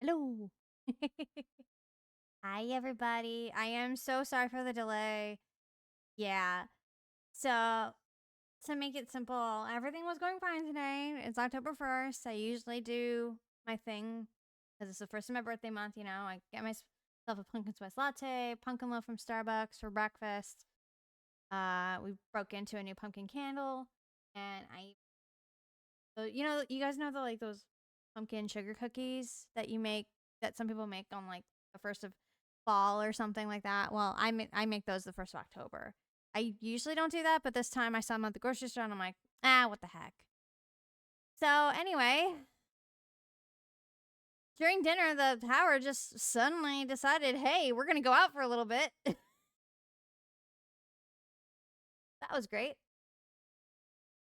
Hello. Hi, everybody. I am so sorry for the delay. Yeah. So, to make it simple, everything was going fine today. It's October 1st. I usually do my thing because it's the first of my birthday month. I get myself a pumpkin spice latte, pumpkin loaf from Starbucks for breakfast. We broke into a new pumpkin candle, and you guys know those pumpkin sugar cookies that you make, that some people make on like the 1st of fall or something like that. Well, I make those the 1st of October. I usually don't do that, but this time I saw them at the grocery store and I'm like, what the heck. So anyway, during dinner, the power just suddenly decided, hey, we're going to go out for a little bit. That was great.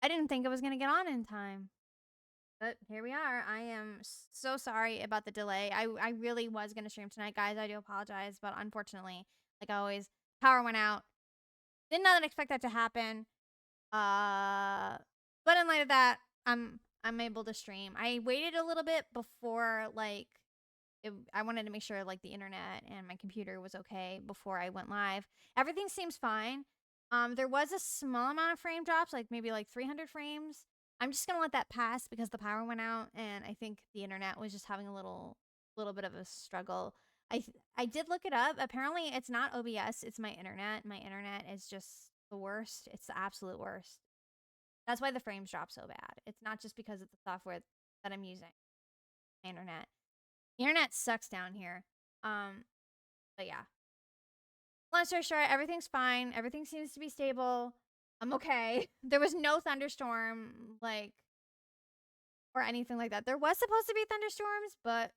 I didn't think it was going to get on in time. But here we are. I am so sorry about the delay. I really was going to stream tonight, guys. I do apologize. But unfortunately, like always, power went out. Did not expect that to happen. But in light of that, I'm able to stream. I waited a little bit before, I wanted to make sure, the internet and my computer was okay before I went live. Everything seems fine. There was a small amount of frame drops, maybe 300 frames. I'm just gonna let that pass because the power went out, and I think the internet was just having a little bit of a struggle. I did look it up. Apparently, it's not OBS. It's my internet. My internet is just the worst. It's the absolute worst. That's why the frames drop so bad. It's not just because of the software that I'm using. My internet. The internet sucks down here. But yeah. Long story short, everything's fine. Everything seems to be stable. I'm okay. There was no thunderstorm, or anything like that. There was supposed to be thunderstorms, but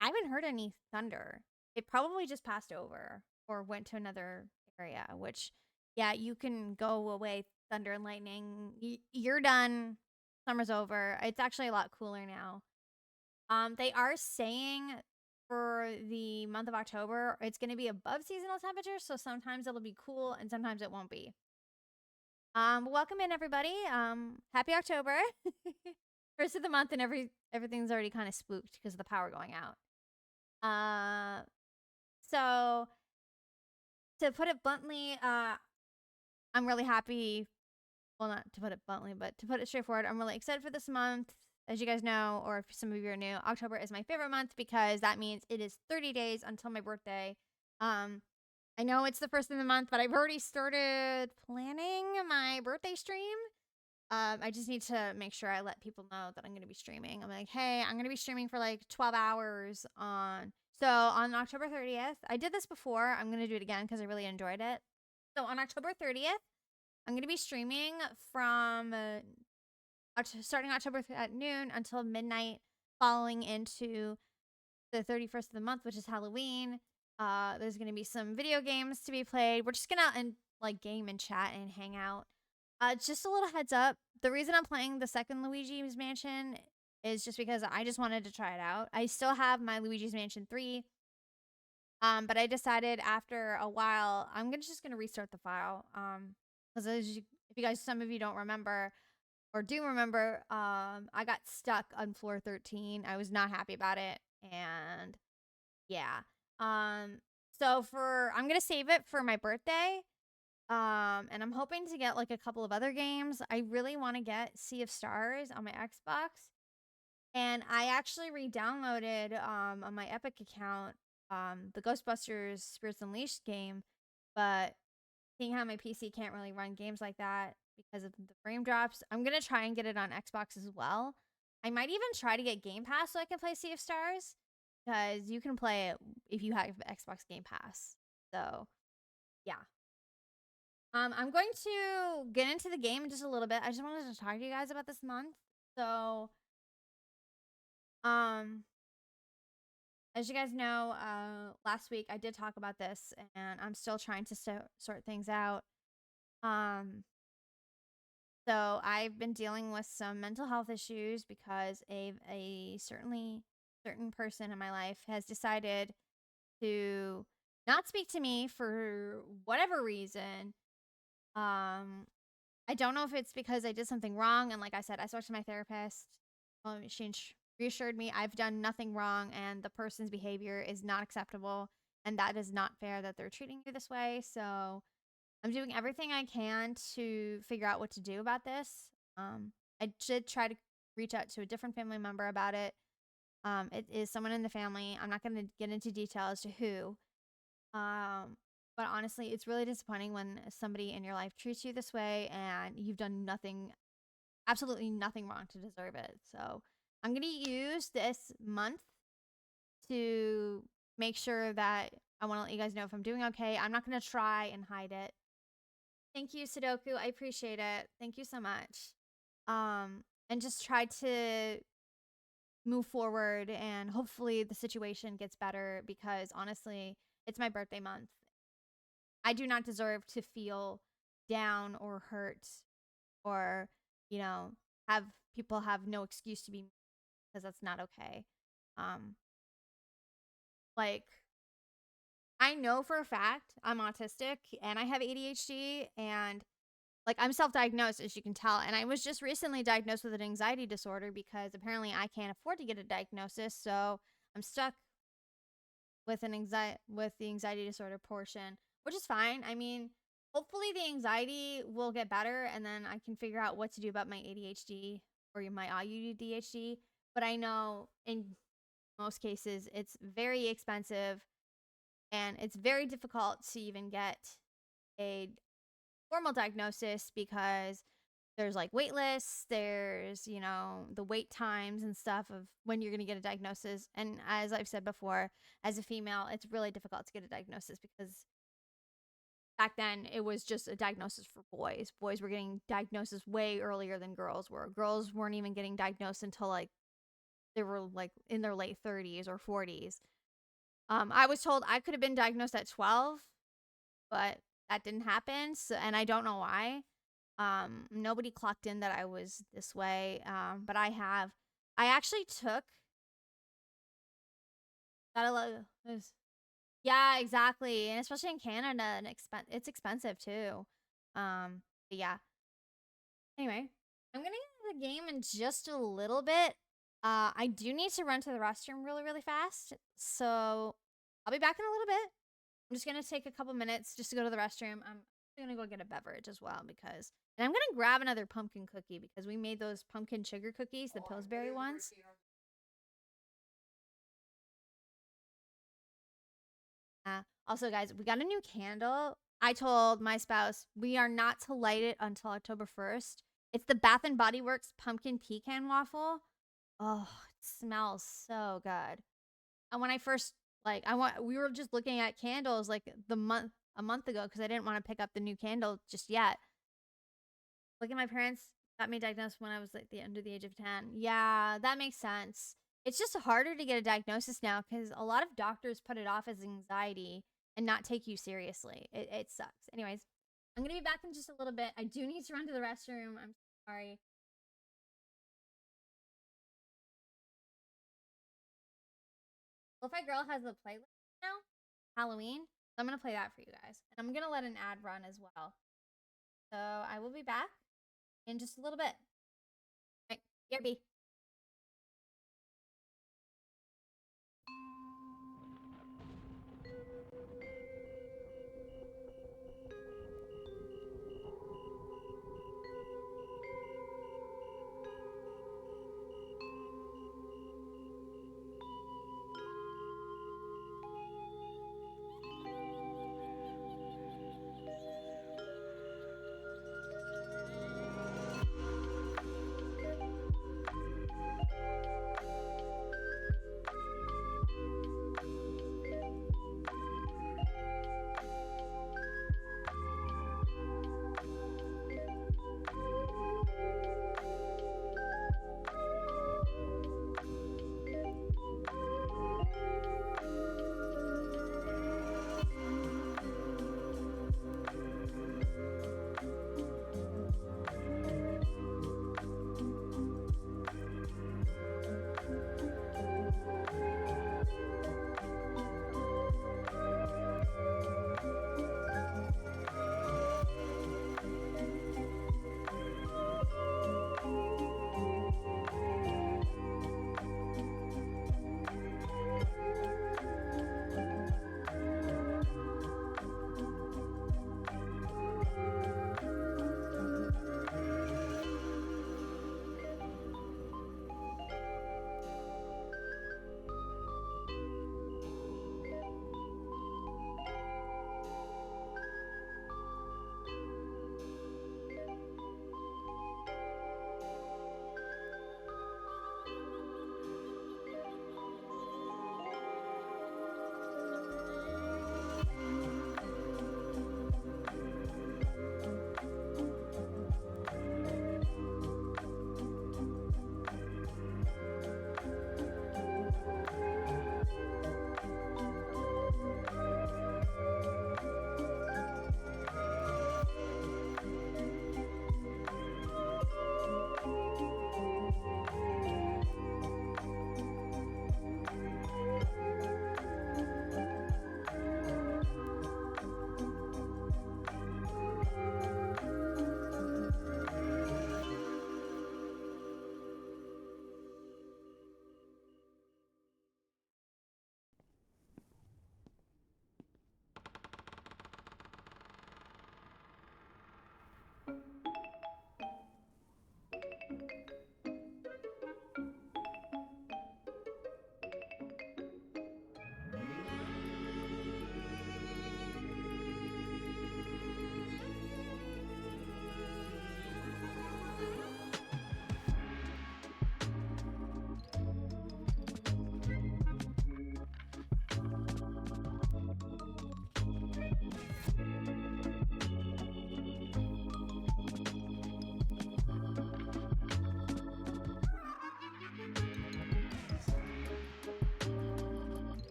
I haven't heard any thunder. It probably just passed over or went to another area, which, yeah, you can go away, thunder and lightning. You're done. Summer's over. It's actually a lot cooler now. They are saying for the month of October, it's going to be above seasonal temperatures, so sometimes it'll be cool and sometimes it won't be. Welcome in, everybody. Happy October. First of the month, and everything's already kind of spooked because of the power going out. So to put it bluntly, I'm really happy. Well, not to put it bluntly, but to put it straightforward, I'm really excited for this month. As you guys know, or if some of you are new, October is my favorite month because that means it is 30 days until my birthday. I know it's the first of the month, but I've already started planning my birthday stream. I just need to make sure I let people know that I'm going to be streaming. I'm like, hey, I'm going to be streaming for 12 hours on October 30th. I did this before. I'm going to do it again because I really enjoyed it. So on October 30th, I'm going to be streaming from starting October at noon until midnight, following into the 31st of the month, which is Halloween. There's going to be some video games to be played. We're just going to game and chat and hang out. Just a little heads up. The reason I'm playing the second Luigi's Mansion is just because I just wanted to try it out. I still have my Luigi's Mansion 3. But I decided after a while, I'm just going to restart the file. Because if you guys, some of you don't remember or do remember, I got stuck on floor 13. I was not happy about it. And yeah. So I'm going to save it for my birthday. And I'm hoping to get a couple of other games. I really want to get Sea of Stars on my Xbox. And I actually re-downloaded on my Epic account the Ghostbusters Spirits Unleashed game, but seeing how my PC can't really run games like that because of the frame drops, I'm going to try and get it on Xbox as well. I might even try to get Game Pass so I can play Sea of Stars, because you can play it if you have Xbox Game Pass. So, yeah. I'm going to get into the game in just a little bit. I just wanted to talk to you guys about this month. So, as you guys know, last week I did talk about this, and I'm still trying to sort things out. So I've been dealing with some mental health issues because a certain person in my life has decided to not speak to me for whatever reason. I don't know if it's because I did something wrong, and like I said, I spoke to my therapist. She reassured me I've done nothing wrong and the person's behavior is not acceptable and that is not fair that they're treating you this way. So I'm doing everything I can to figure out what to do about this. I did try to reach out to a different family member about it. It is someone in the family. I'm not going to get into detail as to who. But honestly, it's really disappointing when somebody in your life treats you this way and you've done nothing, absolutely nothing wrong to deserve it. So I'm going to use this month to make sure that I want to let you guys know if I'm doing okay. I'm not going to try and hide it. Thank you, Sudoku. I appreciate it. Thank you so much. And just try to move forward and hopefully the situation gets better because honestly, it's my birthday month. I do not deserve to feel down or hurt or, you know, have people have no excuse to be because that's not okay. Like I know for a fact I'm autistic and I have ADHD and like I'm self-diagnosed as you can tell, and I was just recently diagnosed with an anxiety disorder because apparently I can't afford to get a diagnosis, so I'm stuck with the anxiety disorder portion, which is fine. I mean, hopefully the anxiety will get better and then I can figure out what to do about my ADHD or my ADHD, but I know in most cases it's very expensive and it's very difficult to even get a formal diagnosis because there's like wait lists, there's, you know, the wait times and stuff of when you're going to get a diagnosis. And as I've said before, as a female, it's really difficult to get a diagnosis because back then it was just a diagnosis for boys. Boys were getting diagnosis way earlier than girls were. Girls weren't even getting diagnosed until like they were like in their late 30s or 40s. I was told I could have been diagnosed at 12, but that didn't happen. So, and I don't know why. Nobody clocked in that I was this way. But I actually took that. Yeah, exactly. And especially in Canada, and it's expensive too. But yeah. Anyway, I'm gonna get into the game in just a little bit. I do need to run to the restroom really, really fast. So I'll be back in a little bit. I'm just gonna take a couple minutes just to go to the restroom. I'm gonna go get a beverage as well because, and I'm gonna grab another pumpkin cookie because we made those pumpkin sugar cookies, the Pillsbury ones. Also, guys, we got a new candle. I told my spouse we are not to light it until October 1st. It's the Bath and Body Works pumpkin pecan waffle. Oh, it smells so good. And when I first we were just looking at candles like a month ago because I didn't want to pick up the new candle just yet. Look at my parents got me diagnosed when I was like under the age of 10. Yeah, that makes sense. It's just harder to get a diagnosis now because a lot of doctors put it off as anxiety and not take you seriously. It sucks. Anyways, I'm gonna be back in just a little bit. I do need to run to the restroom. I'm sorry. Lo-Fi Girl has a playlist now, Halloween. So I'm gonna play that for you guys. And I'm gonna let an ad run as well. So I will be back in just a little bit. All right, BRB.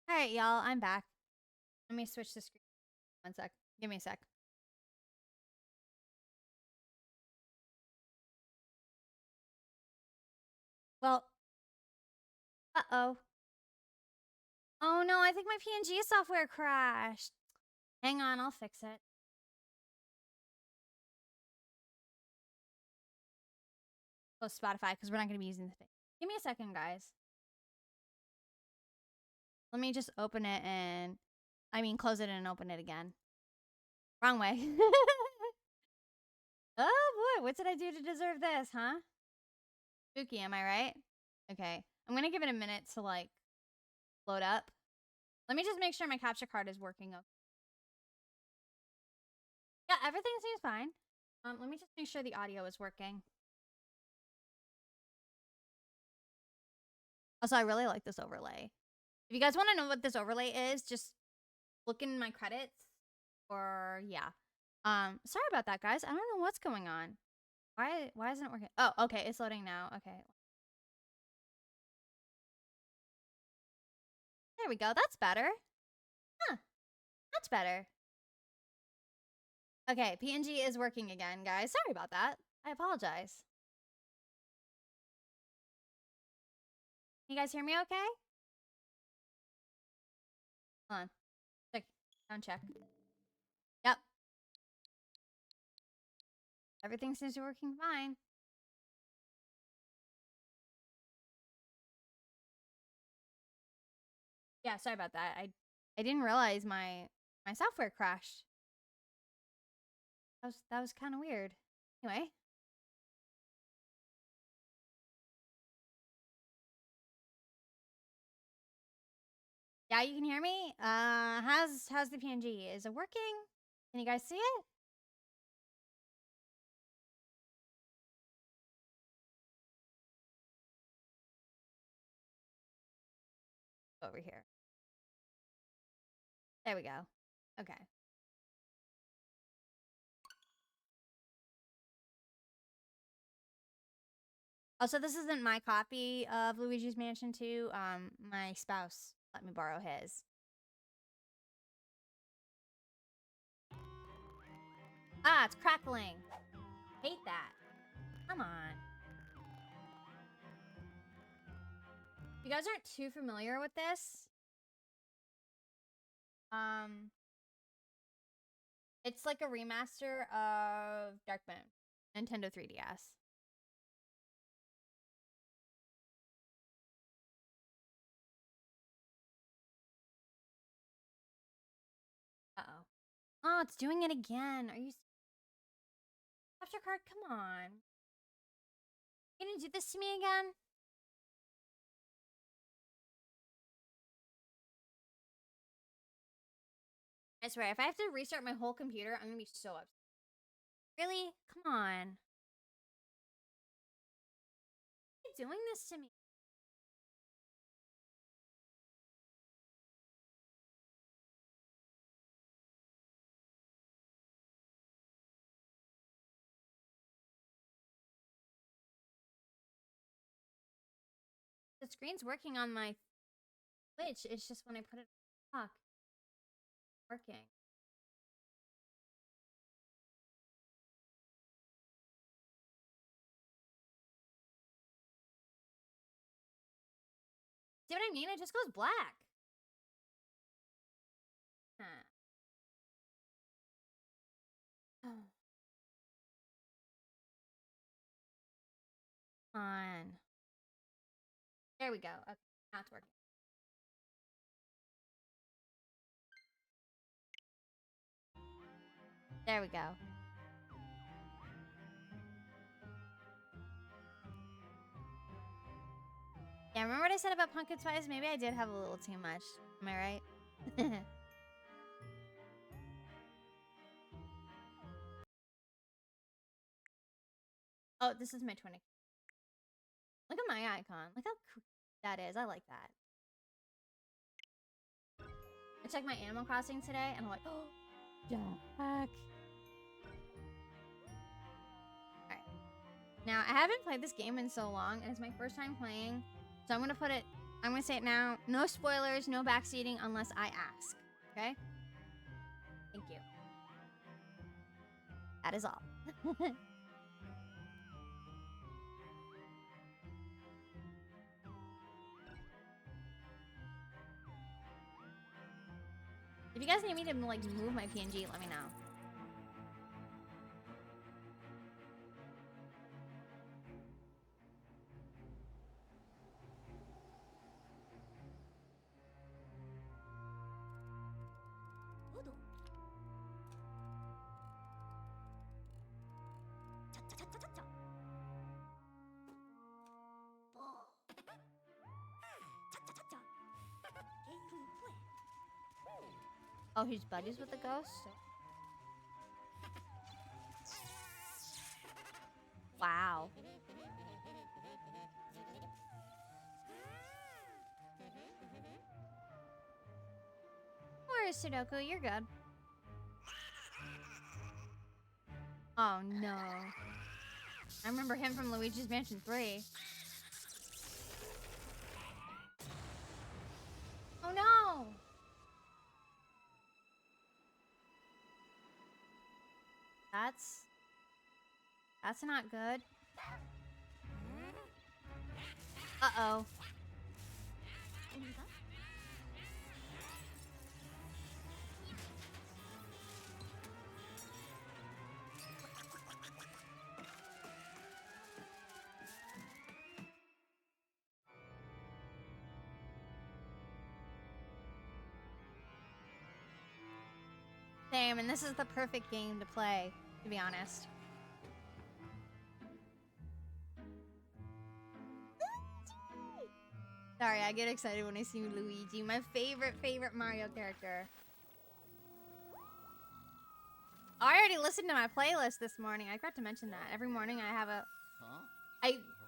All right, y'all, I'm back. Let me switch the screen. 1 sec. Give me a sec. Well, uh-oh. Oh no, I think my PNG software crashed. Hang on, I'll fix it. Close Spotify because we're not going to be using the thing. Give me a second, guys. Let me just open it and... I mean, close it and open it again. Wrong way. Oh boy, what did I do to deserve this, huh? Spooky, am I right? Okay. I'm going to give it a minute to, like, load up. Let me just make sure my capture card is working. Okay. Yeah, everything seems fine. Let me just make sure the audio is working. Also, I really like this overlay. If you guys want to know what this overlay is, just look in my credits. Or, yeah. Sorry about that, guys. I don't know what's going on. Why isn't it working? Oh, okay. It's loading now. Okay. There we go. That's better. Huh. That's better. Okay. PNG is working again, guys. Sorry about that. I apologize. Can you guys hear me okay? Hold on. Check. Sound check. Yep. Everything seems to be working fine. Yeah, sorry about that. I didn't realize my software crashed. That was kind of weird. Anyway. Yeah, you can hear me? How's the PNG? Is it working? Can you guys see it? Over here. There we go. Okay. Also, this isn't my copy of Luigi's Mansion 2. My spouse let me borrow his. Ah, it's crackling. Hate that. Come on. You guys aren't too familiar with this. It's like a remaster of Dark Moon, Nintendo 3DS. Uh-oh. Oh, it's doing it again. Are you... Capture card, come on. You gonna do this to me again? I swear, if I have to restart my whole computer, I'm gonna be so upset. Really? Come on. Why are you doing this to me? The screen's working on my Switch. It's just when I put it on dock, working. See what I mean? It just goes black. Huh. On. There we go. Okay, now it's working. There we go. Yeah, remember what I said about pumpkin spice? Maybe I did have a little too much. Am I right? Oh, this is my 20. Look at my icon. Look how cool that is. I like that. I checked my Animal Crossing today, and I'm like, oh, Jack. Alright. Now, I haven't played this game in so long, and it's my first time playing. So I'm gonna say it now. No spoilers, no backseating unless I ask. Okay? Thank you. That is all. If you guys need me to like move my PNG, let me know. Oh, he's buddies with the ghost? Wow. Where is Sudoku? You're good. Oh, no. I remember him from Luigi's Mansion 3. Oh, no! That's not good. Uh-oh. Same, and this is the perfect game to play, to be honest. Sorry, I get excited when I see Luigi, my favorite Mario character. Oh, I already listened to my playlist this morning. I forgot to mention that. Every morning I have a...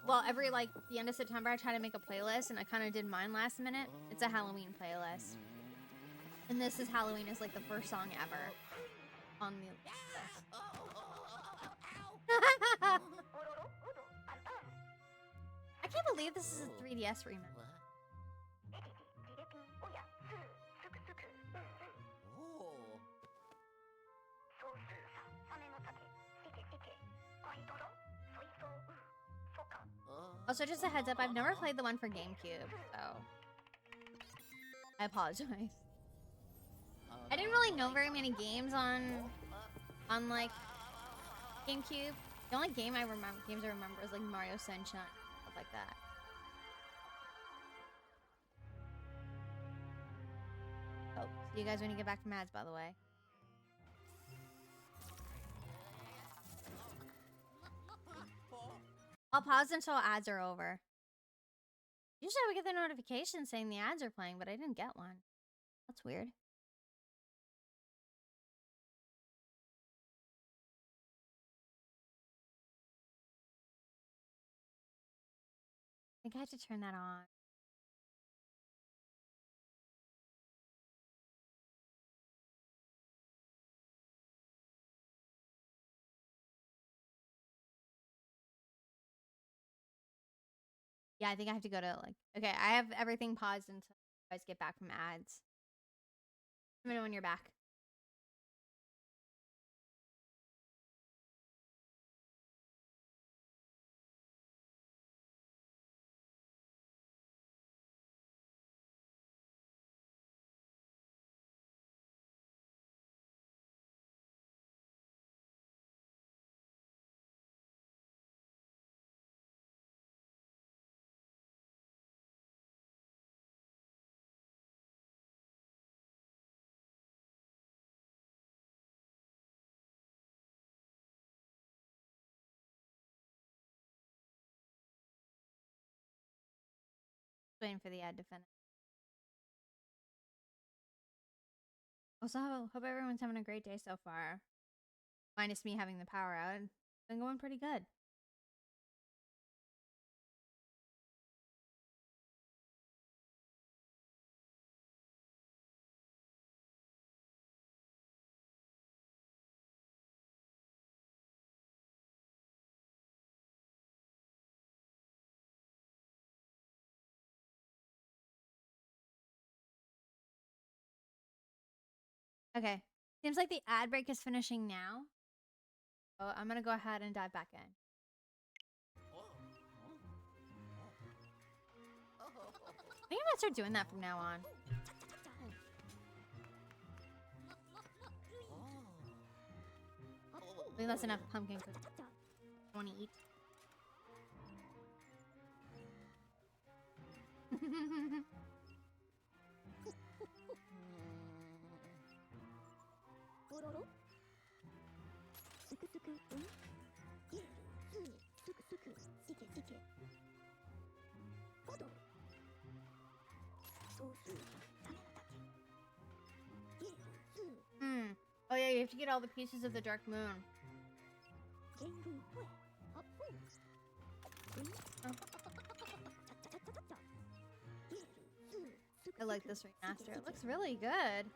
Well, every, like, the end of September I try to make a playlist, and I kind of did mine last minute. It's a Halloween playlist. And this is Halloween is, like, the first song ever on the list. I can't believe this is a 3DS remake. Also, just a heads up, I've never played the one for GameCube, so I apologize. I didn't really know very many games on like GameCube. The only games I remember is like Mario Sunshine, stuff like that. Oh, see you guys when you get back from ads, by the way. I'll pause until ads are over. Usually I would get the notification saying the ads are playing, but I didn't get one. That's weird. I think I have to turn that on. Yeah, I think I have to go to like... Okay, I have everything paused until you guys get back from ads. Let me know when you're back. waiting for the ad to finish. Also, hope everyone's having a great day so far. Minus me having the power out. It's been going pretty good. Okay. Seems like the ad break is finishing now. So I'm gonna go ahead and dive back in. I think I'm gonna start doing that from now on. Maybe that's enough pumpkin cookies. I wanna eat. Oh yeah, you have to get all the pieces of the Dark Moon. Oh. I like this remaster. It looks really good.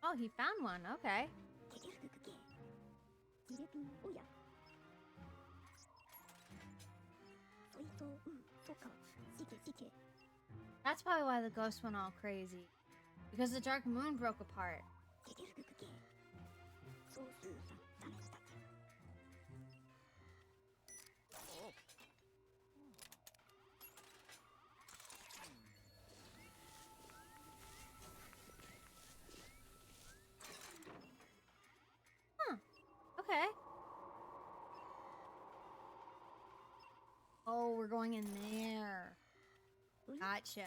Oh, he found one. Okay. That's probably why the ghost went all crazy. Because the Dark Moon broke apart. Huh. Okay. Oh, we're going in there. Gotcha.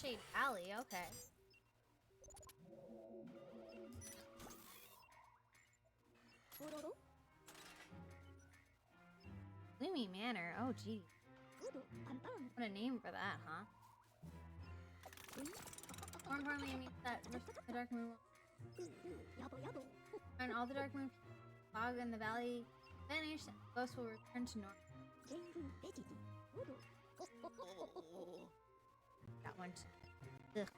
Shade Alley, okay. Gloomy Manor, oh gee. What a name for that, huh? More importantly, it means that the Dark Moon and all the Dark Moon fog in the valley vanish, and ghosts will return to normal. That one. Ugh.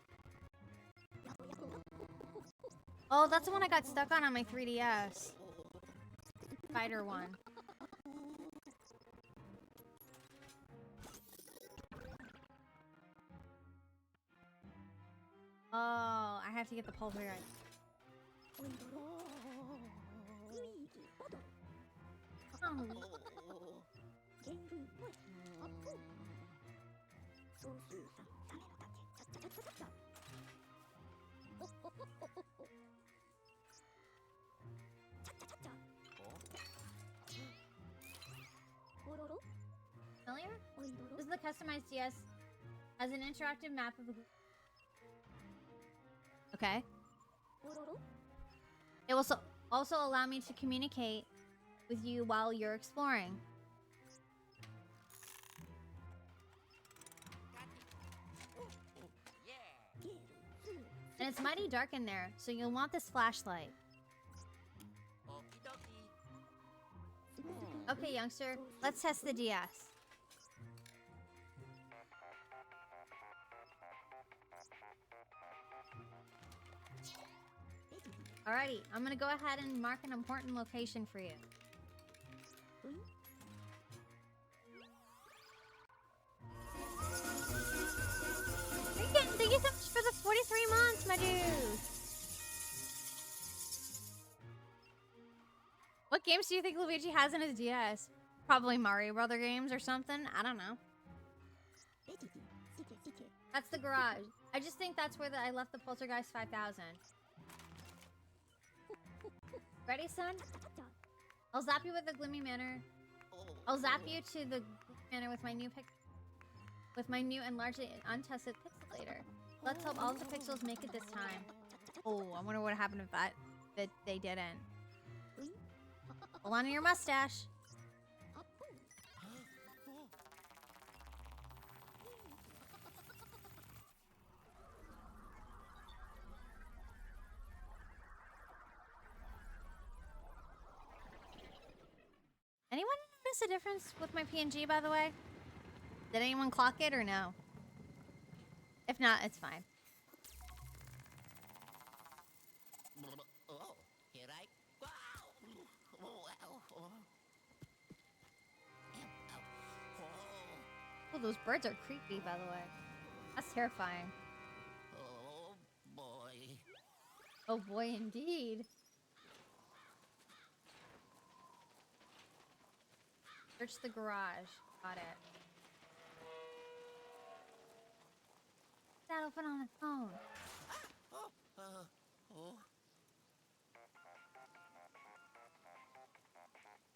Oh, that's the one I got stuck on my 3DS. Spider one. Oh, I have to get the Pulverized. Oh. Familiar? This is the customized DS. Has an interactive map of the. Okay. It will also allow me to communicate with you while you're exploring. And it's mighty dark in there, so you'll want this flashlight. Okay, youngster, let's test the DS. Alrighty, I'm gonna go ahead and mark an important location for you. What games do you think Luigi has in his DS? Probably Mario Brother games or something. I don't know. That's the garage. I just think that's where I left the Poltergeist 5000. Ready, son? I'll zap you with the Gloomy Manor. I'll zap you to the Gloomy Manor with my new and largely untested pixelator. Let's hope all of the pixels make it this time. Oh, I wonder what happened if that they didn't. Hold on to your mustache. Anyone notice a difference with my PNG, by the way? Did anyone clock it or no? If not, it's fine. Oh, those birds are creepy, by the way. That's terrifying. Oh boy. Oh boy, indeed. Search the garage. Got it. That open on its own.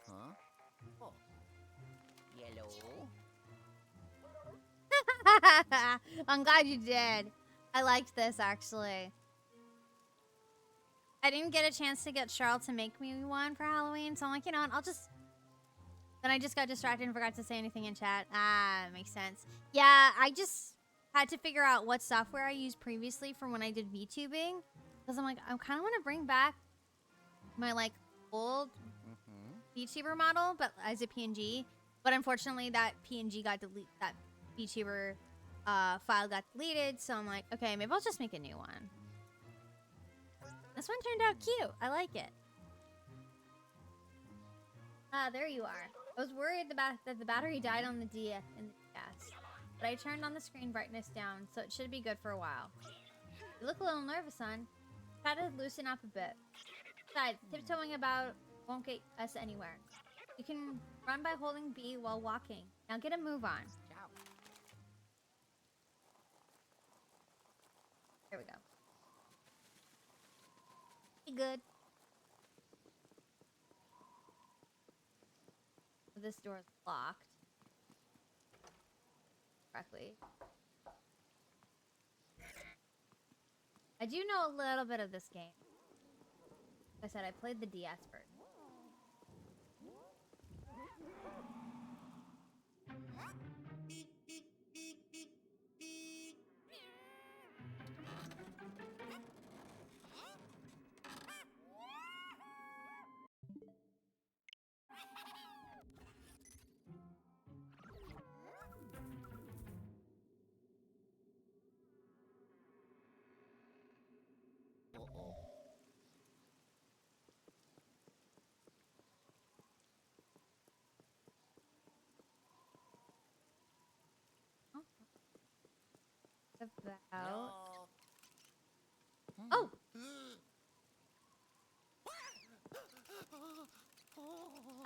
Huh? Oh. Yellow. I'm glad you did. I liked this, actually. I didn't get a chance to get Charles to make me one for Halloween, so I'm like, you know what, I'll just... Then I just got distracted and forgot to say anything in chat. Ah, makes sense. Yeah, I just had to figure out what software I used previously for when I did VTubing. Because I'm like, I kind of want to bring back my, like, old VTuber model, but as a PNG. But unfortunately, that PNG got deleted. That VTuber file got deleted. So I'm like, okay, maybe I'll just make a new one. This one turned out cute. I like it. Ah, there you are. I was worried that the battery died on the DS, but I turned on the screen brightness down, so it should be good for a while. You look a little nervous, son. Try to loosen up a bit. Besides, tiptoeing about won't get us anywhere. You can run by holding B while walking. Now get a move on. Here we go. Be good. This door is locked. Correctly. I do know a little bit of this game. Like I said, I played the DS version. About... Oh!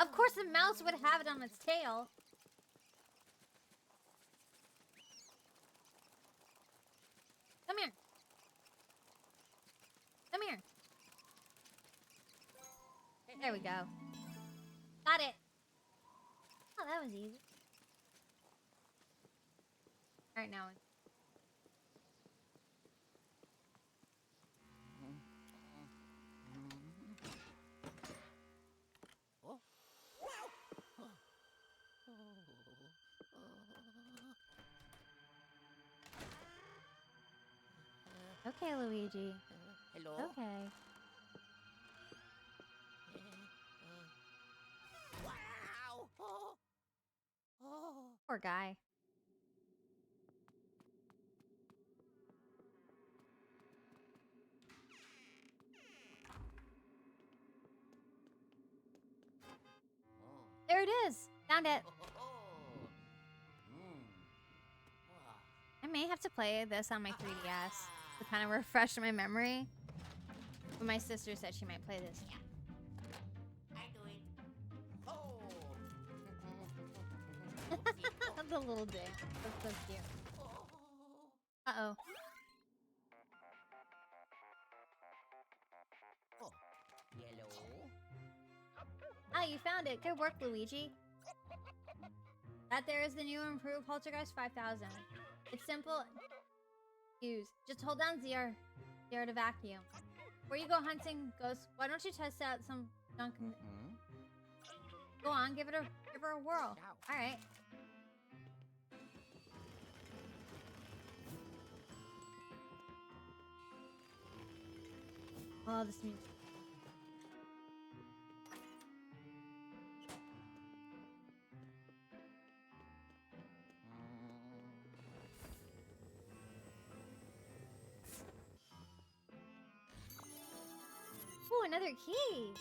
Of course the mouse would have it on its tail. Come here. Come here. There we go. Got it. Oh, that was easy. Alright, now. Okay, Luigi. Hello? Okay. Wow! Poor guy. There it is. Found it. I may have to play this on my 3DS to kind of refresh my memory. But my sister said she might play this. I do it. a little ding. That's so cute. Uh-oh. Oh, yellow. Ah, you found it. Good work, Luigi. That there is the new improved Poltergeist 5000. It's simple to use. Just hold down ZR to vacuum. Before you go hunting ghosts, why don't you test out some junk? Go on, give her a whirl. All right. Oh, this music. Ooh, another key.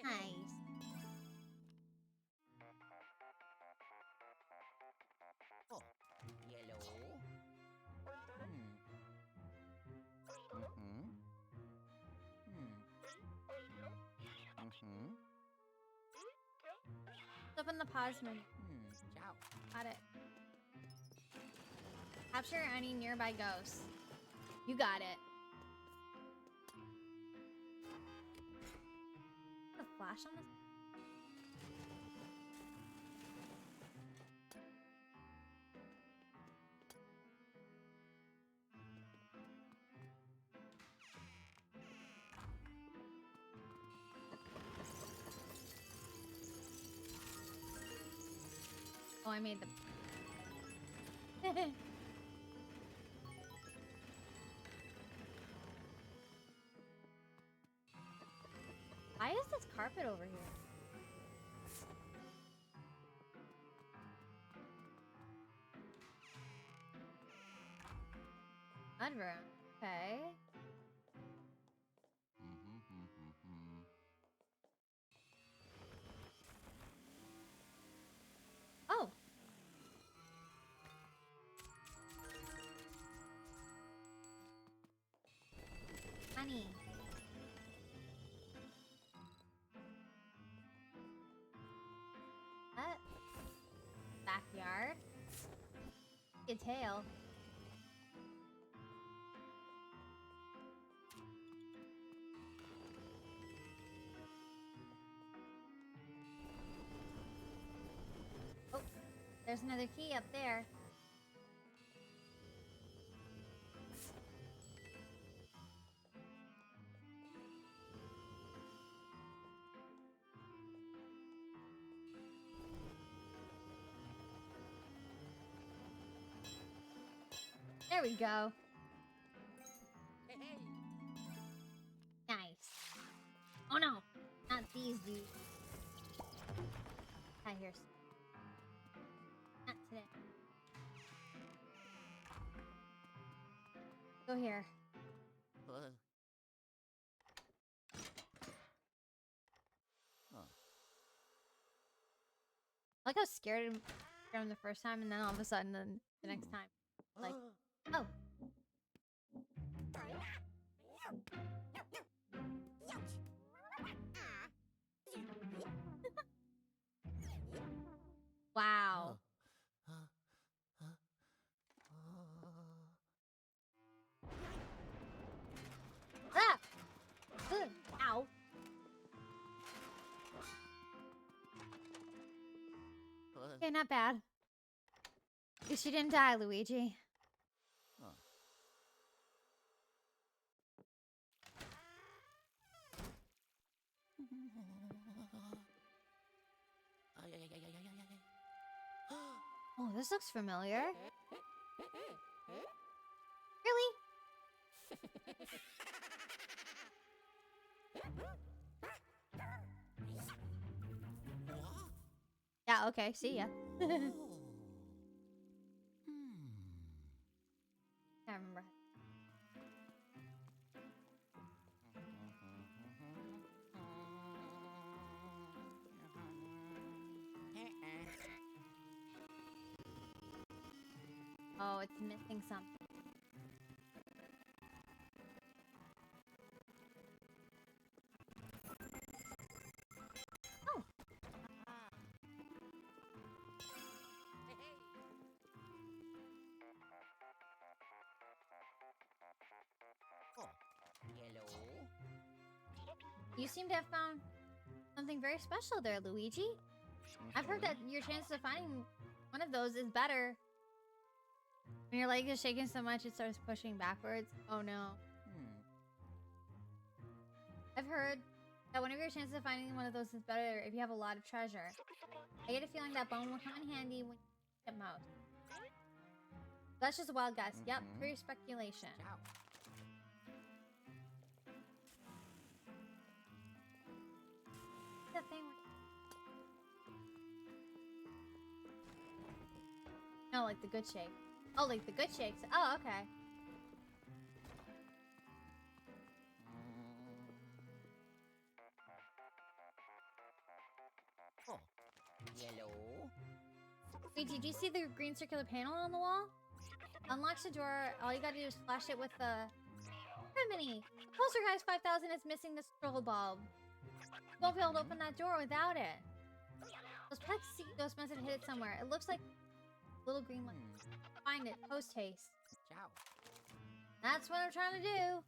Nice. Oh, yellow. Open the pause menu. Ciao. Got it. Capture any nearby ghosts. You got it. The flash on this? Oh, I made the... Why is this carpet over here? Mudroom. Okay. Oh. Honey. Backyard. A tail. Oh, there's another key up there. There we go. Nice. Oh no, not these dudes. Ah, here's. Not today. Go here. I like how scared him the first time, and then all of a sudden, the next time, like, oh. Wow. Ah! Ugh. Ow. Okay, not bad. At least you didn't die, Luigi. Oh, this looks familiar. Really? Yeah, okay, see ya. I remember. Oh, it's missing something. Oh. You seem to have found something very special there, Luigi. I've heard that your chances of finding one of those is better when your leg is shaking so much it starts pushing backwards. Oh no. I've heard that one of your chances of finding one of those is better if you have a lot of treasure. I get a feeling that bone will come in handy when you need it most. That's just a wild guess. Yep, pure speculation. Ciao. That thing. No, like the good shake. Oh, like the good shakes. Oh, okay. Oh. Yellow. Wait, did you see the green circular panel on the wall? Unlocks the door. All you gotta do is flash it with the Remini. Poltergeist 5000 is missing the stroll bulb. You won't be able to open that door without it. Those Plex Ghost must have hid it somewhere. It looks like little green one. Find it. Post haste. Ciao. That's what I'm trying to do.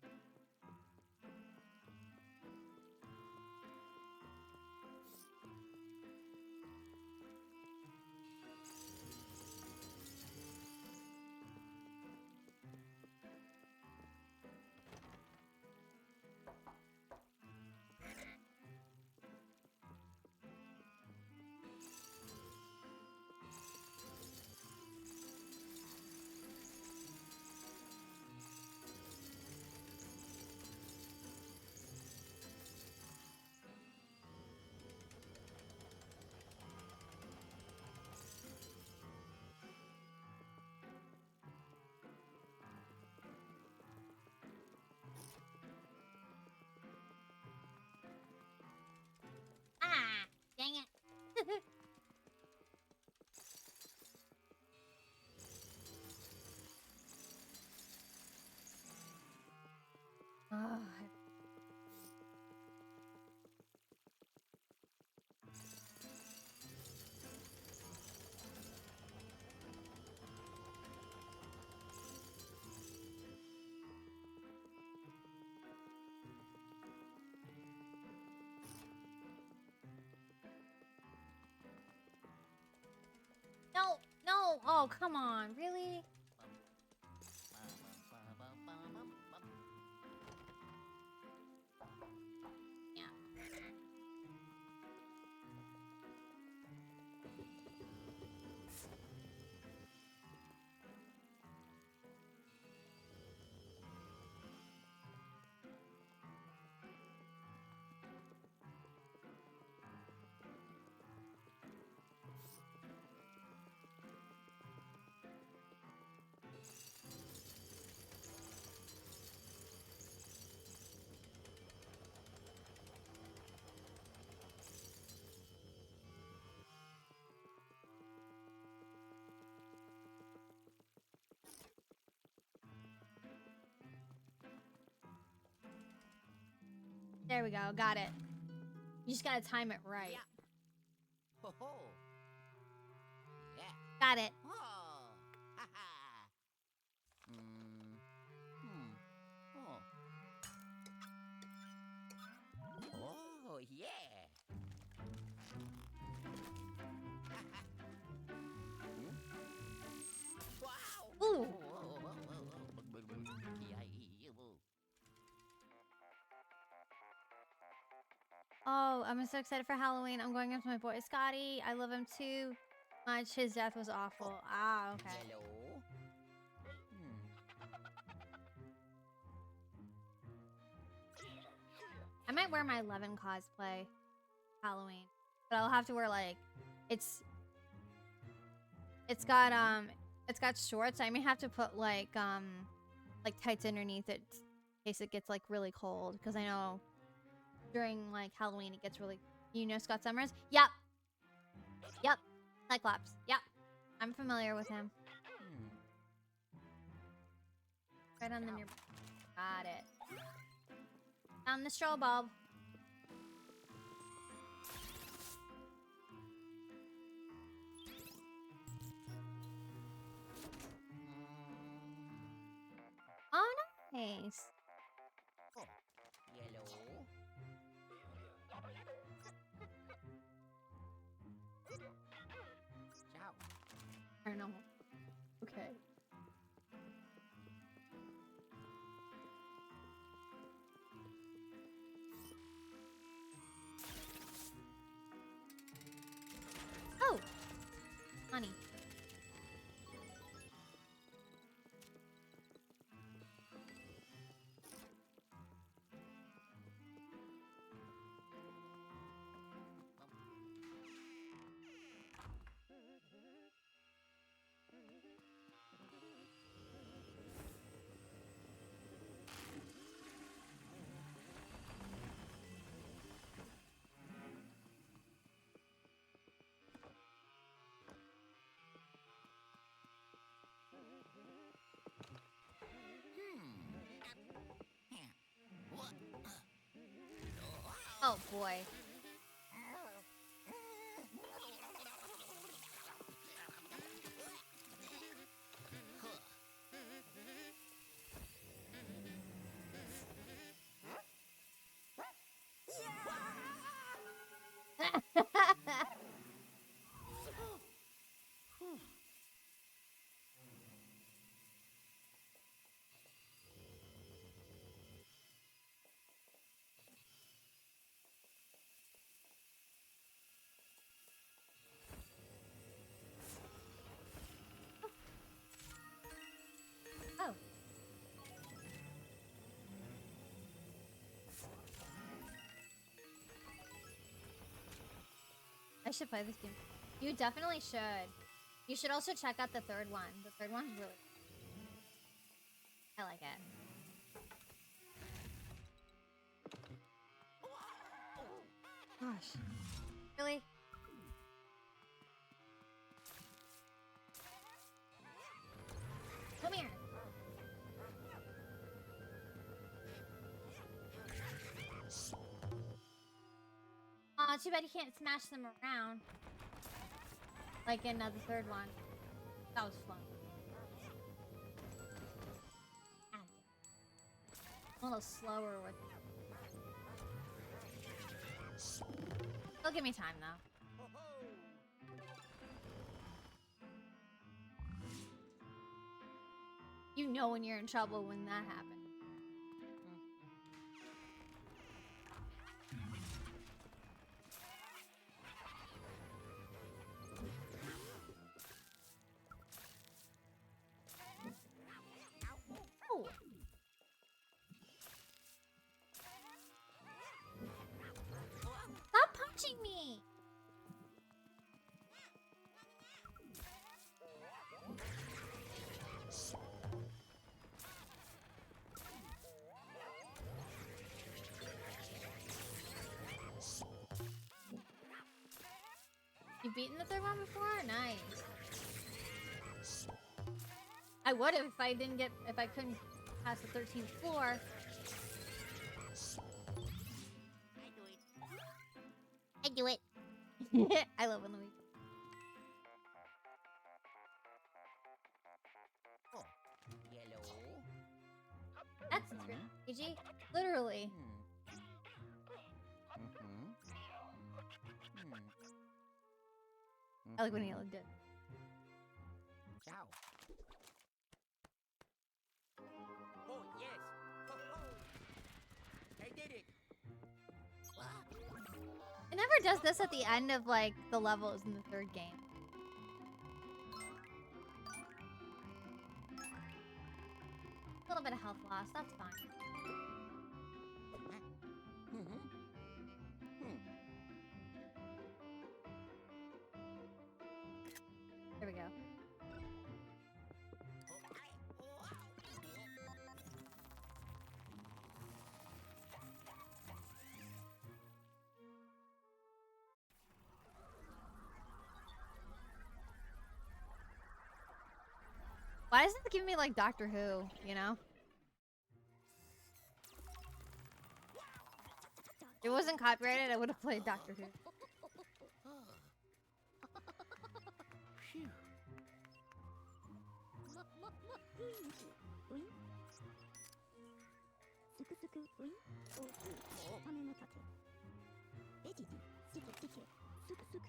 Ah, dang it. Oh, no, no. Oh, come on. Really? Yeah. There we go. Got it. You just gotta time it right. Yeah. Ho ho. Yeah. Got it. Oh. Ha ha. Oh. Oh yeah. Wow. Ooh. Oh, I'm so excited for Halloween. I'm going up to my boy Scotty. I love him too much. His death was awful. Ah, okay. Yellow. I might wear my 11 cosplay Halloween, but I'll have to wear like it's got shorts. I may have to put like tights underneath it in case it gets like really cold because I know during like Halloween it gets really, you know, Scott Summers. Yep. Cyclops. Yep. I'm familiar with him. Right on the near. Got it. Found the stroll bulb. Oh, nice. Oh. Yellow. Oh boy. Oh. I should play this game. You definitely should. You should also check out the third one. The third one's really... I like it. Gosh. Really? Come here. Aw, too bad you can't smash them around. Like in the third one. That was fun. A little slower with... It'll give me time, though. You know when you're in trouble when that happens. Oh. Stop punching me! You've beaten the third one before? Nice. I would have if I didn't get... if I couldn't pass the 13th floor. I do it. I love when Luigi. Oh, yellow. That's true, Luigi. Literally. I like when he looked good. Ciao. Oh, yes. Ho, ho. I did it. It never does this at the end of, like, the levels in the third game. A little bit of health loss, that's fine. There we go. Why doesn't it give me like Doctor Who, you know? If it wasn't copyrighted, I would have played Doctor Who.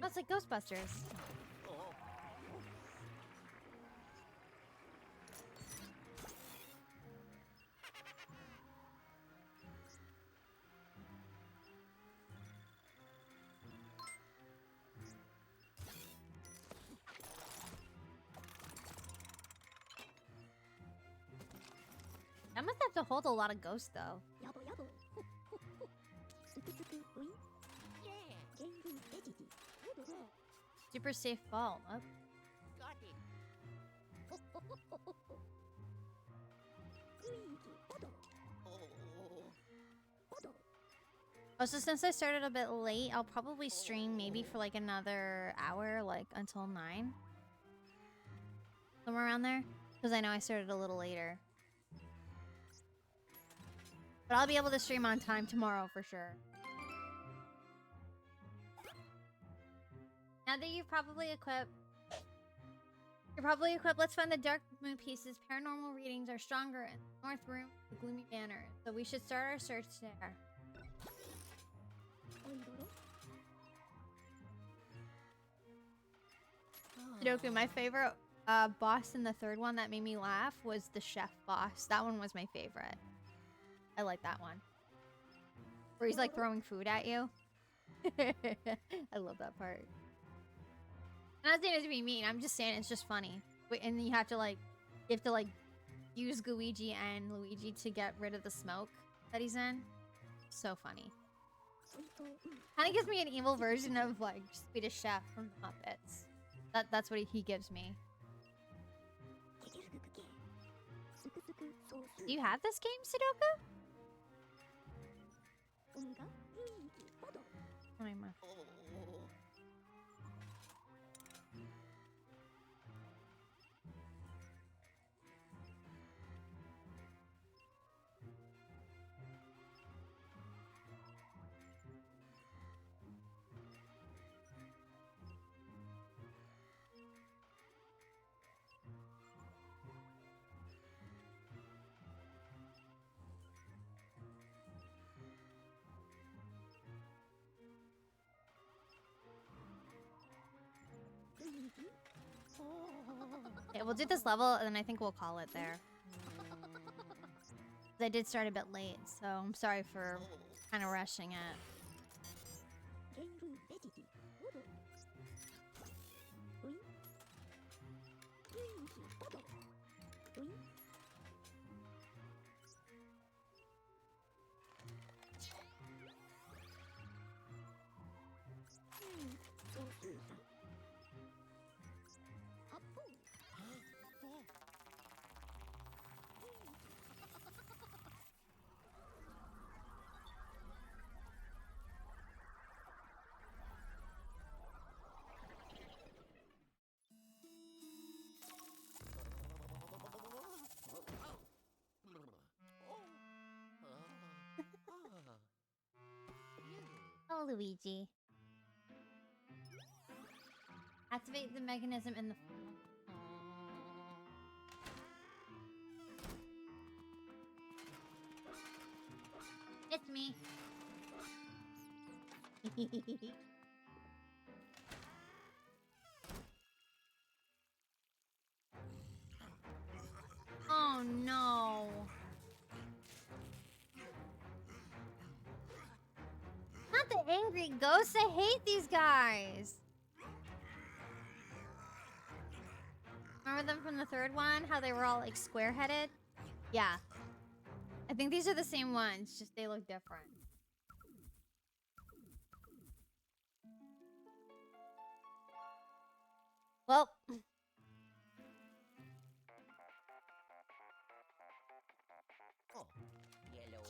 Oh, it's like Ghostbusters. I must have to hold a lot of ghosts, though. Super safe fall. Oh. Got it. Oh, so since I started a bit late, I'll probably stream maybe for like another hour, like until 9. Somewhere around there. Because I know I started a little later. But I'll be able to stream on time tomorrow for sure. Now that you're probably equipped, let's find the Dark Moon pieces. Paranormal readings are stronger in the North Room, the Gloomy Manor. So we should start our search there. Sudoku, my favorite boss in the third one that made me laugh was the chef boss. That one was my favorite. I like that one. Where he's like throwing food at you. I love that part. I'm not saying it to be mean. I'm just saying it's just funny. And you have to like use Luigi to get rid of the smoke that he's in. So funny. Kind of gives me an evil version of like Swedish Chef from the Muppets. That's what he gives me. Do you have this game, Sudoku? Okay, we'll do this level and then I think we'll call it there. I did start a bit late, so I'm sorry for kind of rushing it. Oh, Luigi. Activate the mechanism in the... It's me. Oh, no. Not the angry ghosts. I hate these guys. Remember them from the third one? How they were all like square-headed? Yeah. I think these are the same ones, just they look different. Well. Oh, yellow.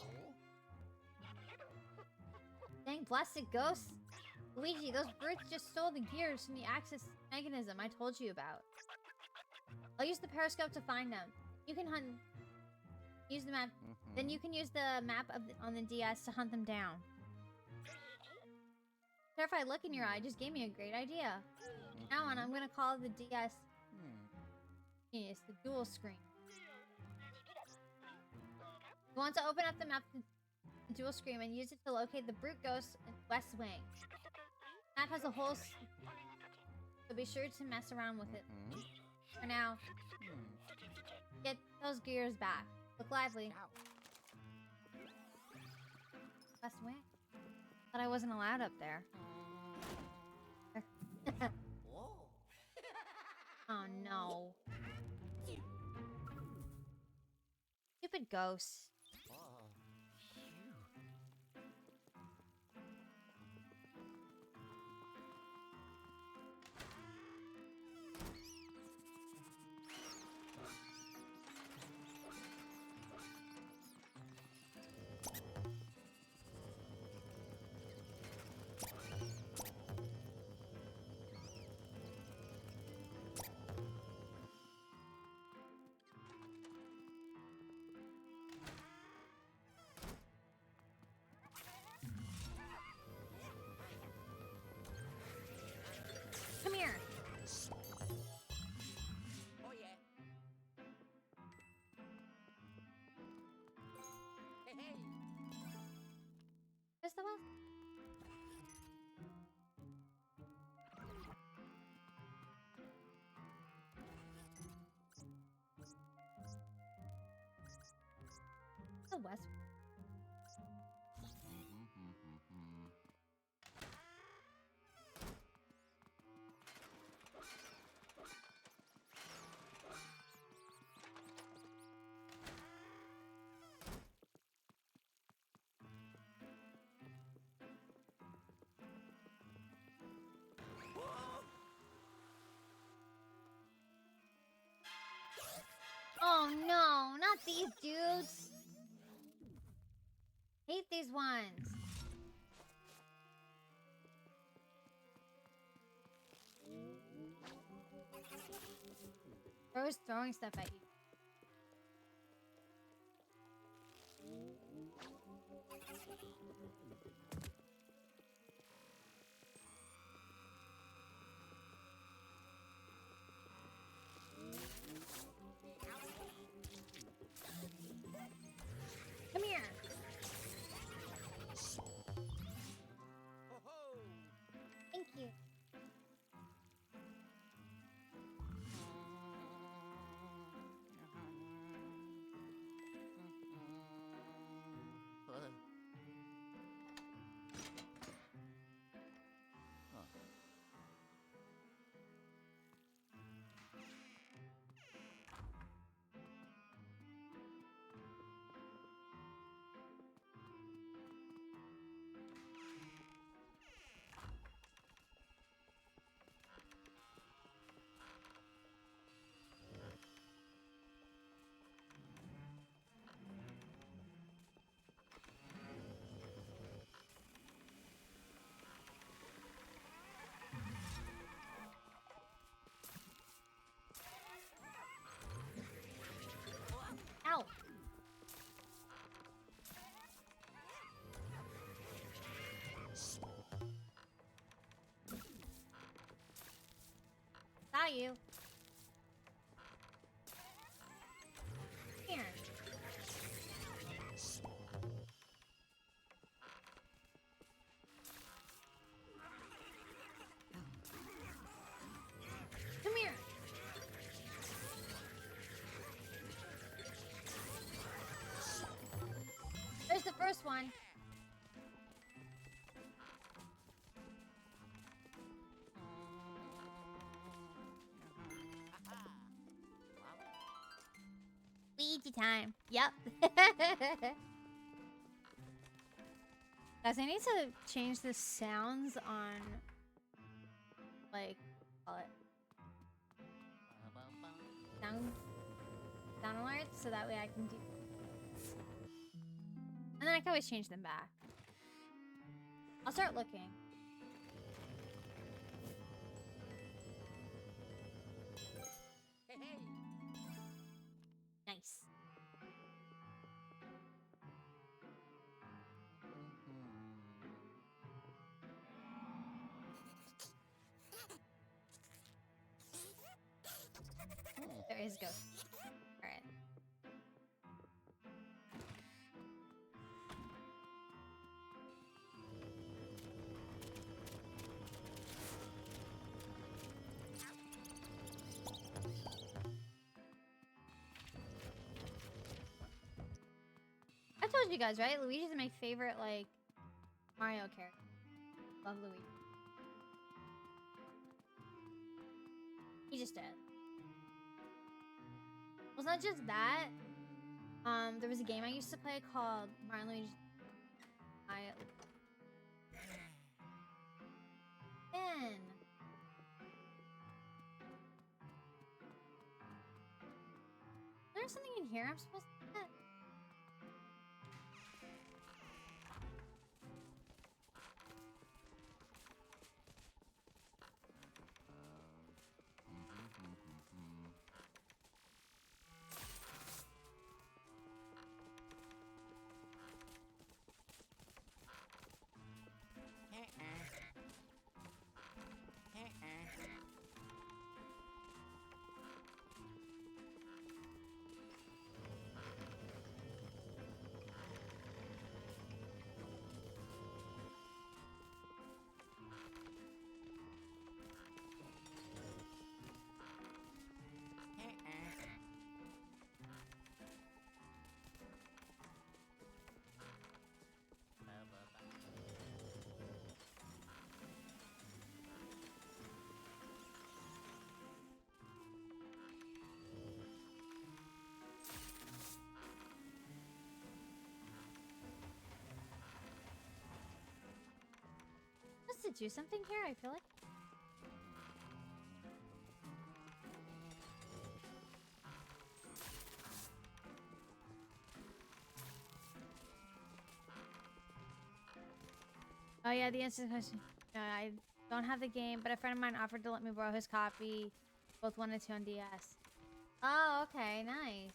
Dang, blasted ghosts. Luigi, those brutes just stole the gears from the access mechanism I told you about. I'll use the periscope to find them. You can hunt... Use the map... Then you can use the map on the DS to hunt them down. Terrified look in your eye just gave me a great idea. Now on, I'm gonna call the DS... It's the dual screen. You want to open up the map the dual screen and use it to locate the brute ghost in West Wing. The map has a whole... So be sure to mess around with it. For now, get those gears back. Look lively. West Wing? Thought I wasn't allowed up there. Oh no. Stupid ghosts. west? Oh no, not these dudes. Hate these ones. Bro's throwing stuff at you. Come here. Thank you. Ow. Saw you. Here. Come here. There's the first one. Luigi time. Yep. Guys, I need to change the sounds on, like, call it sound alerts, so that way I can do. And then I can always change them back. I'll start looking. Nice. There is ghost. Alright. I told you guys, right? Luigi's my favorite, like, Mario character. Love Luigi. He just did. Well, it's not just that. There was a game I used to play called Mario Luigi. Ben. There's something in here I'm supposed to get. to do something here, I feel like. Oh yeah, the instant question. No, I don't have the game, but a friend of mine offered to let me borrow his copy, both 1 and 2 on DS. Oh, okay, nice.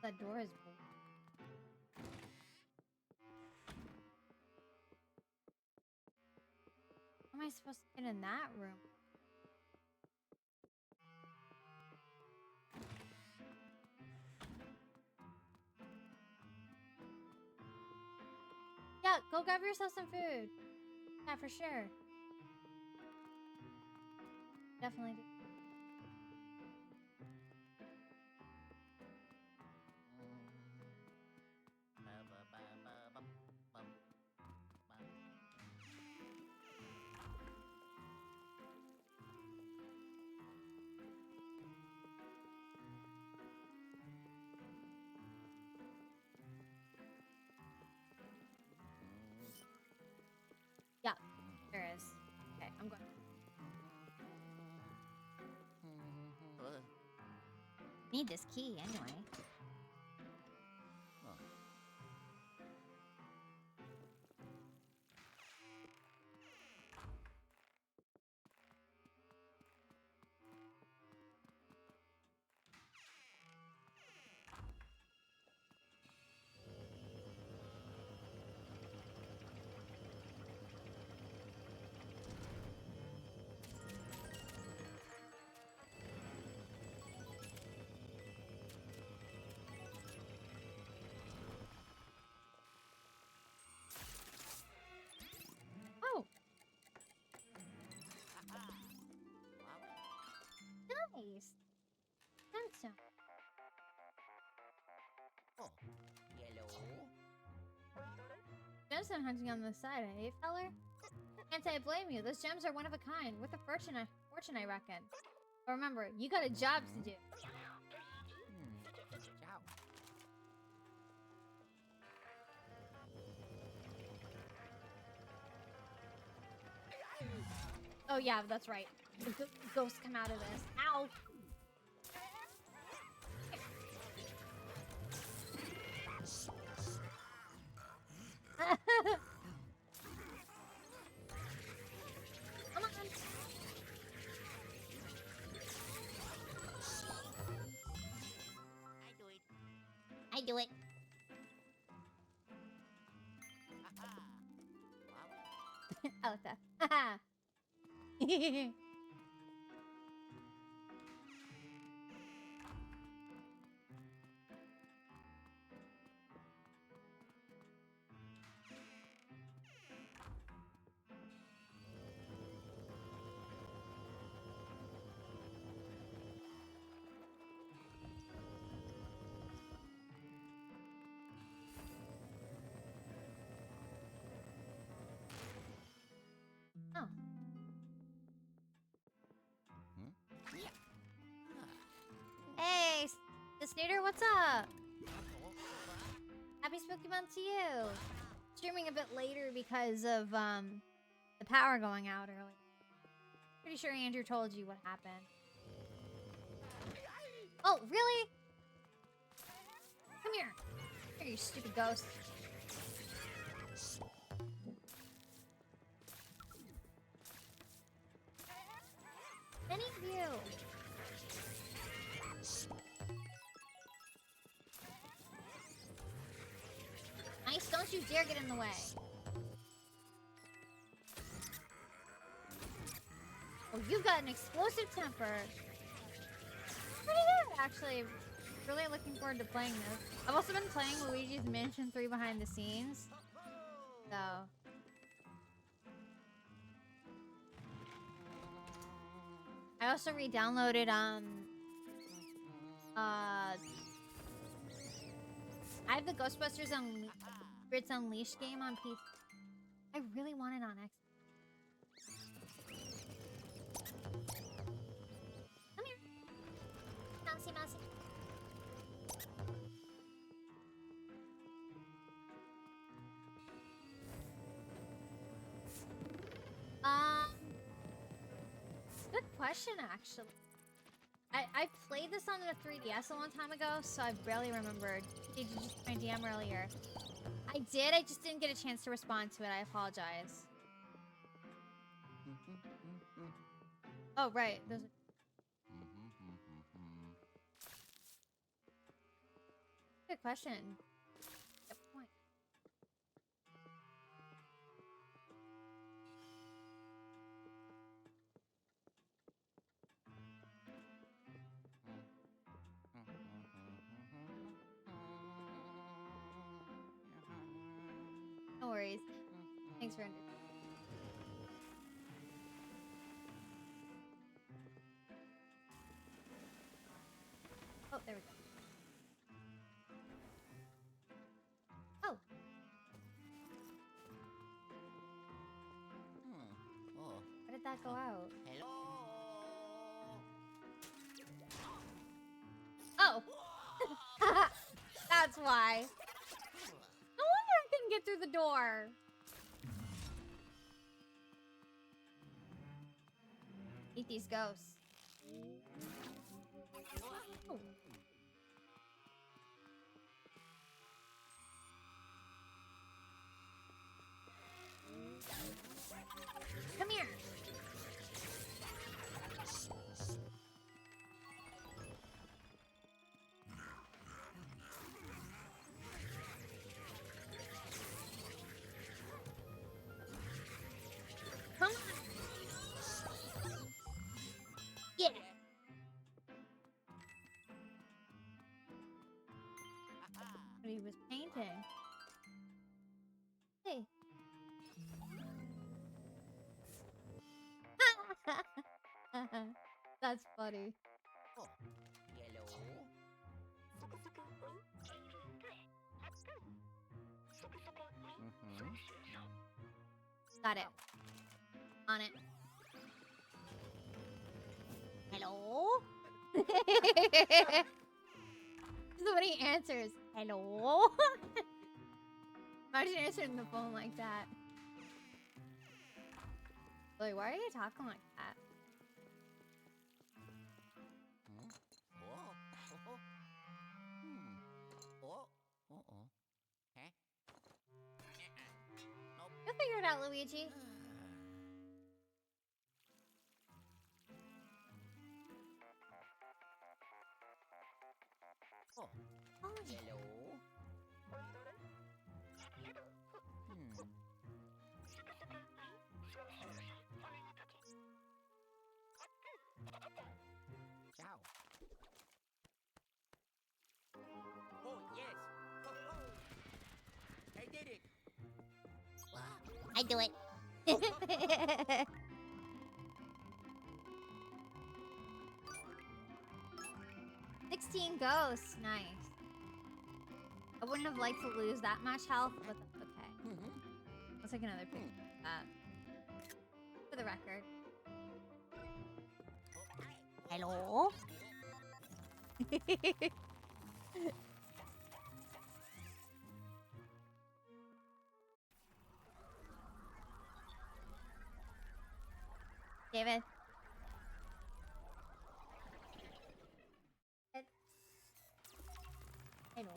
That door is bolted. How am I supposed to get in that room? Yeah, go grab yourself some food. Yeah, for sure. Definitely do. Yeah, there is. Okay, I'm going. Need this key anyway. Oh, nice. Handsome. Oh, yellow. Gemstone hunting on the side, eh, feller? Can't say I blame you. Those gems are one of a kind. Worth a fortune, I reckon. But remember, you got a job to do. Ciao. Oh yeah, that's right. The ghosts come out of this. Ow! Come on! I do it. I do it. I like that. Haha. Oh. Hey, the Snooter, what's up? Happy Spooky Month to you. Streaming a bit later because of the power going out early. Pretty sure Andrew told you what happened. Oh, really? Come here. Here, you stupid ghost. Any of you. Don't you dare get in the way. Oh, you've got an explosive temper. Pretty good, actually. Really looking forward to playing this. I've also been playing Luigi's Mansion 3 behind the scenes. So. I also re-downloaded, I have the Ghostbusters Spirits Unleashed game on PC. I really want it on Xbox. Come here. Mousy, mousy. Good question, actually. I played this on the 3DS a long time ago, so I barely remembered. Did you just my DM earlier? I did, I just didn't get a chance to respond to it. I apologize. Oh, right. Those are... Good question. Good point. No worries. Thanks for understanding. Oh, there we go. Oh. Oh. Where did that go out? Hello. Oh. That's why. No wonder I couldn't get through the door. Eat these ghosts. Oh. Come here. Come on. Yeah. But he was painting. Hey. That's funny. Oh. Yellow. Got it. On it. Hello? Somebody answers. Hello? Imagine answering the phone like that. Like, why are you talking like that? Oh. Oh. Uh-oh. Huh? Nope. You'll figure it out, Luigi. Oh. Oh, Yellow. Ciao. Oh, yes. Oh. I did it. I do it. 16 ghosts. Nice. I wouldn't have liked to lose that much health, but that's okay. I'll take another picture of that. For the record. Hello? David. Hello.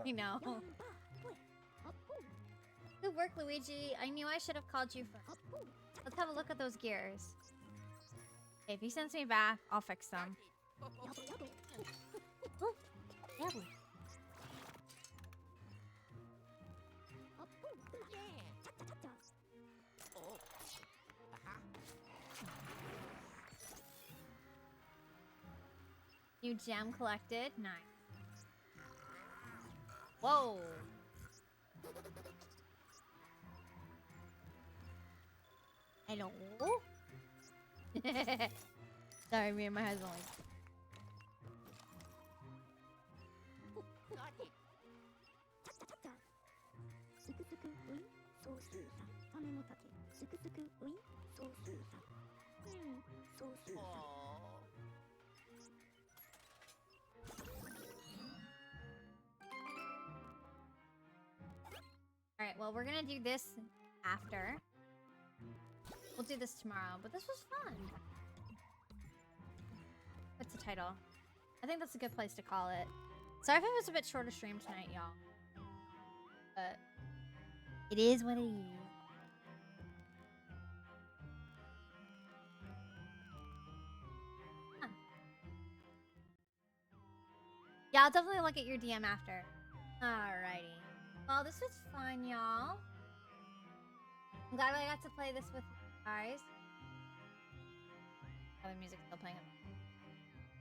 I know. Good work, Luigi. I knew I should have called you first. Let's have a look at those gears. Okay, if he sends me back, I'll fix them. New gem collected. Nice. Whoa. Hello? Sorry, me and my husband like. Got it. すくすくウィンソースーさ種の竹すくすくウィンソースーさソースーさ Oh. Alright, well, we're gonna do this after. We'll do this tomorrow, but this was fun. What's the title? I think that's a good place to call it. Sorry if it was a bit shorter stream tonight, y'all. But it is what it is. Huh. Yeah, I'll definitely look at your DM after. Alrighty. Well, this was fun, y'all. I'm glad I got to play this with you guys. Oh, the music's still playing.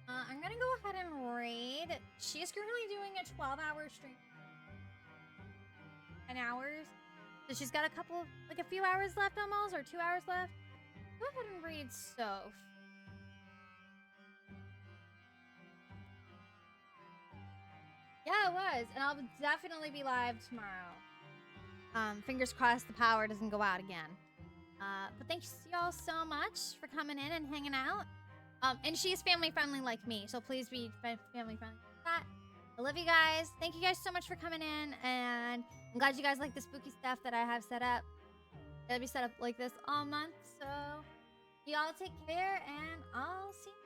I'm gonna go ahead and raid. She is currently doing a 12-hour stream. 10 hours. So she's got a few hours left almost, or 2 hours left. Go ahead and raid Soph. Yeah, it was. And I'll definitely be live tomorrow. Fingers crossed the power doesn't go out again. But thanks y'all so much for coming in and hanging out. And she is family friendly like me, so please be family friendly like that. I love you guys. Thank you guys so much for coming in, and I'm glad you guys like the spooky stuff that I have set up. It'll be set up like this all month, so y'all take care, and I'll see you